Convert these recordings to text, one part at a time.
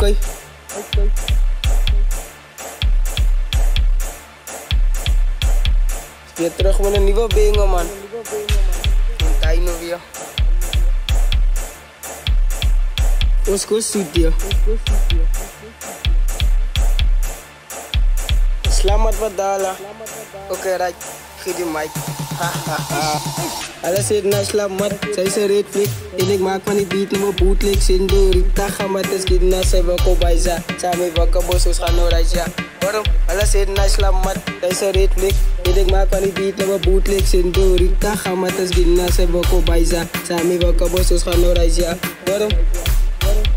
Okay. Weer terug met een nieuwe banger, man. En Dino weer. Osco Studio. Selamat Badala. Oké, right. Geef die mic. Alles zit naar selamat. Zij is een red flick. En ik maak van die beat naar mijn bootleg. Sindorita gamat is giet naar zij wako bijza. Samen wako bosos gaan no raja. Waarom? Alles zit naar selamat. Zij is een red flick. En ik maak van die beat naar mijn bootleg. Sindorita gamat is giet naar zij wako bijza. Samen wako bosos gaan no raja. Waarom?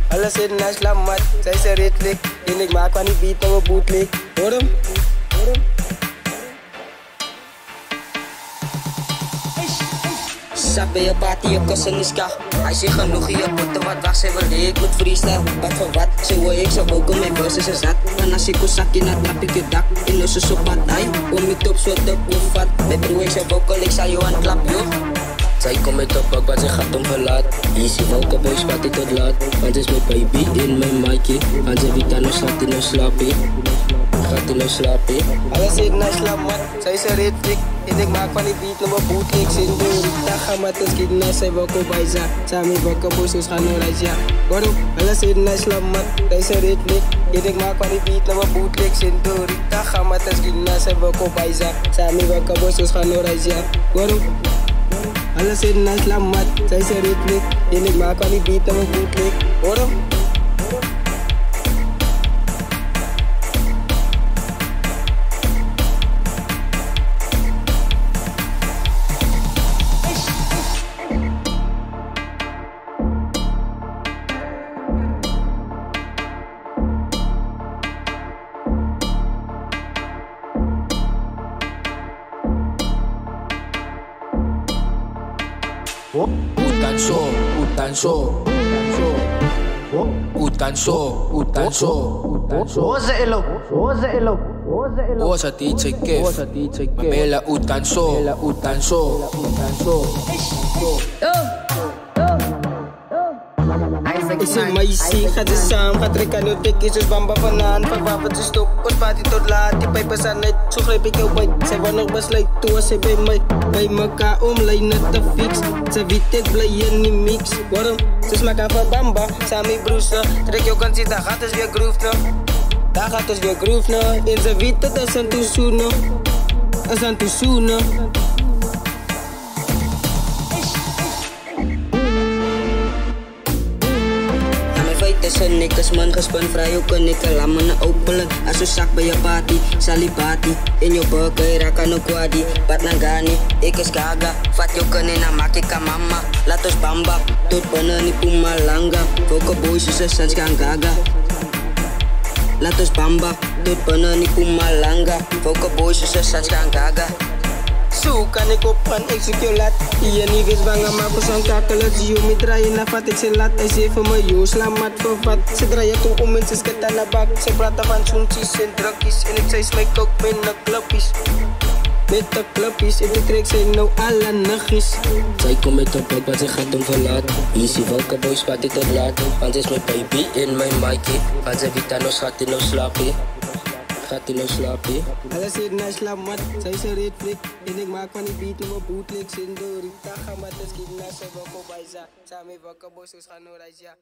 Alles zit naar selamat. Zij is een red flick. En ik maak van die beat naar mijn bootleg. Waarom? Zak bij je party, je kosten is kach. Hij zegt genoeg, je potten wat wacht. Zij wil ik moet freestyle, wat voor wat. Ze hoor ik zo ook, mijn verses is zat. En als ik zak in het trap ik je dak. In onze soepad, ai. Om je top soort op of wat. Met broer ik zo vocal, ik zal jou aan klap, joh. Zij komt met op ook wat ze gaat om verlaat. Easy vocal boys, wat ik tot laat. Want is mijn baby in mijn maatje. En ze weet dan slaat in een slaapje. Gaat in een slaapje. Alles zit naar selamat. Zij is een red flick. En ik maak van die beat naar mijn bootleg. Sindorita gamat is giet naar zij wako bijza. Samen wako bosos gaan no raja. Waarom? Alles zit naar selamat. Zij is een red flick. En ik maak van die beat naar mijn bootleg. Sindorita gamat is giet naar zij wako bijza. Samen wako bosos gaan no raja. Waarom? Alles zit naar selamat. Zij is een red flick. En ik maak van die beat naar mijn bootleg. Waarom? Osa DJ Kev, Mamela utanso. Ik zie mij ziek, gaat ze samen, gaat trekken nu tikjes, dus bamba vanaan. Verwapen ze stok, ons party tot laat, die pijpen aan uit, zo grijp ik jou bij. Zij wil nog besluit, toe als zij bij mij, bij mekaar omlijnen te fix. Ze weet ik blij in die mix, waarom? Ze smaken van bamba, samen broesen. Trek jou kan zien, daar gaat dus weer groove nou. Daar gaat dus weer groove nou. En ze weet dat is aan toe zoenen, is aan toe zoenen. Tussen niks man gespan vrij ook kan ik lammen openen. Als je zak bij je party, salibati. In je burger rakan ook kwadi. Pat nagani, ik is gaga. Vat je kunnen na maak ik mama. Laat ons bamba, tot binnen niet pumalanga. Voke boys is een sans gaan gaga. Laat ons bamba, tot binnen niet pumalanga. Voke boys is een sans gaan gaga. Zo kan ik op gaan execute laat. Hier niet is bang maar voor zo'n kakelen. Zie je me draaien naar vat ik ze laat. Hij zegt van me joh, slamat voor wat. Ze draaien toe om mensen sket aan de bak. Ze praten van zoentjes en drukjes. En ik zei smijk ook met de klapjes. Met de klapjes en de trek zijn nou alle nachtjes. Zij komt met op ook wat ze gaat om verlaat. Easy welke boys wat ik tot laat. Want is mijn baby in mijn maatje. Want ze weet dan ons gaat in ons slaapje. Gaat in ons slaapje. Alles zit naar selamat, zij is een red flick. En ik maak van die beat naar mijn bootleg. Sindorita gamat is giet naar zij wako bijza. Samen wako bosos gaan no raja.